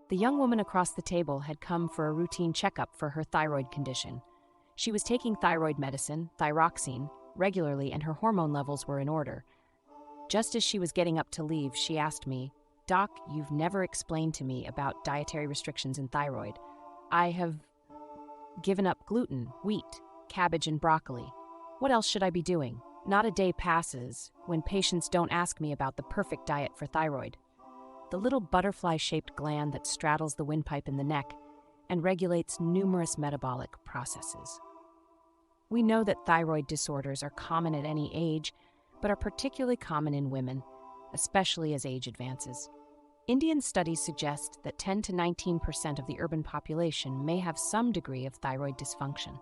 The young woman across the table had come for a routine checkup for her thyroid condition. She was taking thyroid medicine, thyroxine, regularly, and her hormone levels were in order. Just as she was getting up to leave, she asked me, "Doc, you've never explained to me about dietary restrictions in thyroid. I have given up gluten, wheat, cabbage, and broccoli. What else should I be doing?" Not a day passes when patients don't ask me about the perfect diet for thyroid. The little butterfly-shaped gland that straddles the windpipe in the neck and regulates numerous metabolic processes. We know that thyroid disorders are common at any age, but are particularly common in women, especially as age advances. Indian studies suggest that 10 to 19% of the urban population may have some degree of thyroid dysfunction.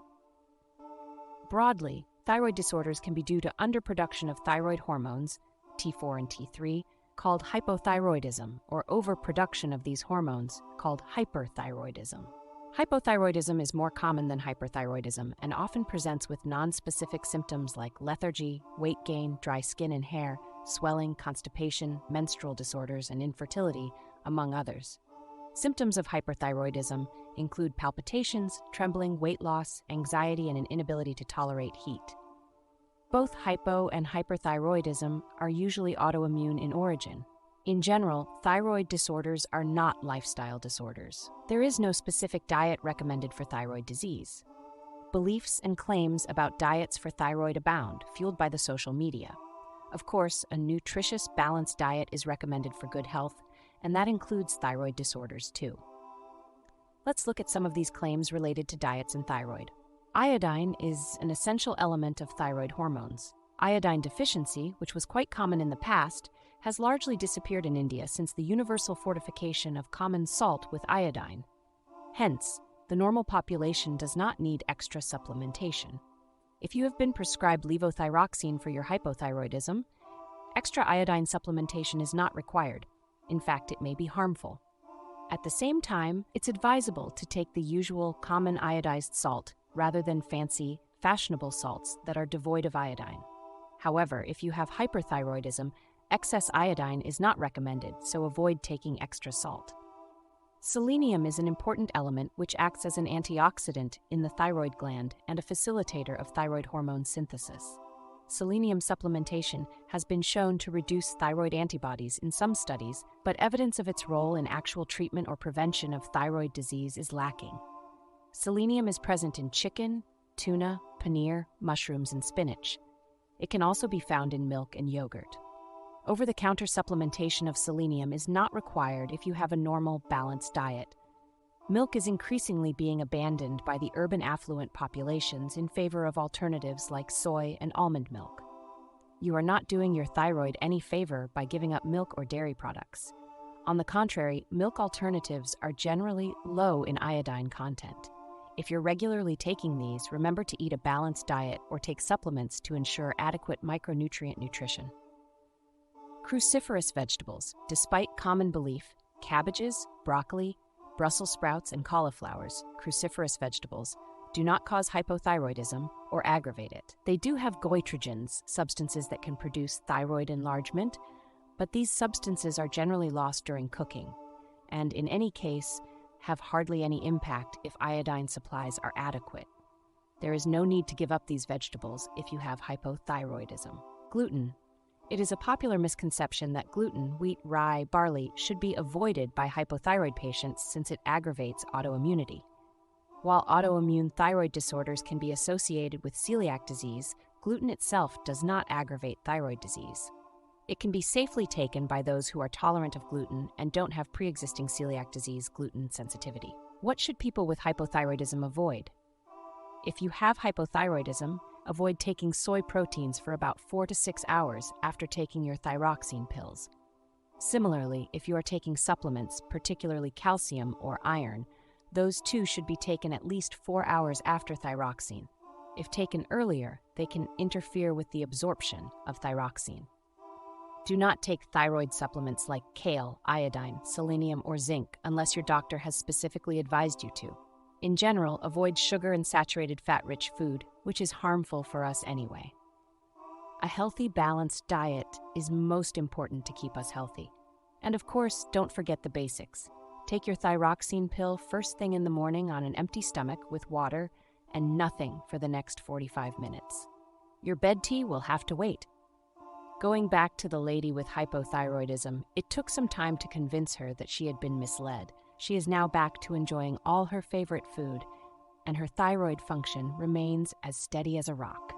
Broadly, thyroid disorders can be due to underproduction of thyroid hormones, T4 and T3, called hypothyroidism, or overproduction of these hormones, called hyperthyroidism. Hypothyroidism is more common than hyperthyroidism and often presents with nonspecific symptoms like lethargy, weight gain, dry skin and hair, swelling, constipation, menstrual disorders, and infertility, among others. Symptoms of hyperthyroidism include palpitations, trembling, weight loss, anxiety, and an inability to tolerate heat. Both hypo and hyperthyroidism are usually autoimmune in origin. In general, thyroid disorders are not lifestyle disorders. There is no specific diet recommended for thyroid disease. Beliefs and claims about diets for thyroid abound, fueled by the social media. Of course, a nutritious, balanced diet is recommended for good health, and that includes thyroid disorders too. Let's look at some of these claims related to diets and thyroid. Iodine is an essential element of thyroid hormones. Iodine deficiency, which was quite common in the past, has largely disappeared in India since the universal fortification of common salt with iodine. Hence, the normal population does not need extra supplementation. If you have been prescribed levothyroxine for your hypothyroidism, extra iodine supplementation is not required. In fact, it may be harmful. At the same time, it's advisable to take the usual common iodized salt rather than fancy, fashionable salts that are devoid of iodine. However, if you have hyperthyroidism, excess iodine is not recommended, so avoid taking extra salt. Selenium is an important element which acts as an antioxidant in the thyroid gland and a facilitator of thyroid hormone synthesis. Selenium supplementation has been shown to reduce thyroid antibodies in some studies, but evidence of its role in actual treatment or prevention of thyroid disease is lacking. Selenium is present in chicken, tuna, paneer, mushrooms, and spinach. It can also be found in milk and yogurt. Over-the-counter supplementation of selenium is not required if you have a normal, balanced diet. Milk is increasingly being abandoned by the urban affluent populations in favor of alternatives like soy and almond milk. You are not doing your thyroid any favor by giving up milk or dairy products. On the contrary, milk alternatives are generally low in iodine content. If you're regularly taking these, remember to eat a balanced diet or take supplements to ensure adequate micronutrient nutrition. Cruciferous vegetables. Despite common belief, cabbages, broccoli, Brussels sprouts, and cauliflowers, cruciferous vegetables, do not cause hypothyroidism or aggravate it. They do have goitrogens, substances that can produce thyroid enlargement, but these substances are generally lost during cooking, and in any case, have hardly any impact if iodine supplies are adequate. There is no need to give up these vegetables if you have hypothyroidism. Gluten. It is a popular misconception that gluten, wheat, rye, barley should be avoided by hypothyroid patients since it aggravates autoimmunity. While autoimmune thyroid disorders can be associated with celiac disease, gluten itself does not aggravate thyroid disease. It can be safely taken by those who are tolerant of gluten and don't have pre-existing celiac disease gluten sensitivity. What should people with hypothyroidism avoid? If you have hypothyroidism, avoid taking soy proteins for about 4 to 6 hours after taking your thyroxine pills. Similarly, if you are taking supplements, particularly calcium or iron, those too should be taken at least 4 hours after thyroxine. If taken earlier, they can interfere with the absorption of thyroxine. Do not take thyroid supplements like kale, iodine, selenium, or zinc unless your doctor has specifically advised you to. In general, avoid sugar and saturated fat-rich food, which is harmful for us anyway. A healthy, balanced diet is most important to keep us healthy. And of course, don't forget the basics. Take your thyroxine pill first thing in the morning on an empty stomach with water and nothing for the next 45 minutes. Your bed tea will have to wait. Going back to the lady with hypothyroidism, it took some time to convince her that she had been misled. She is now back to enjoying all her favorite food, and her thyroid function remains as steady as a rock.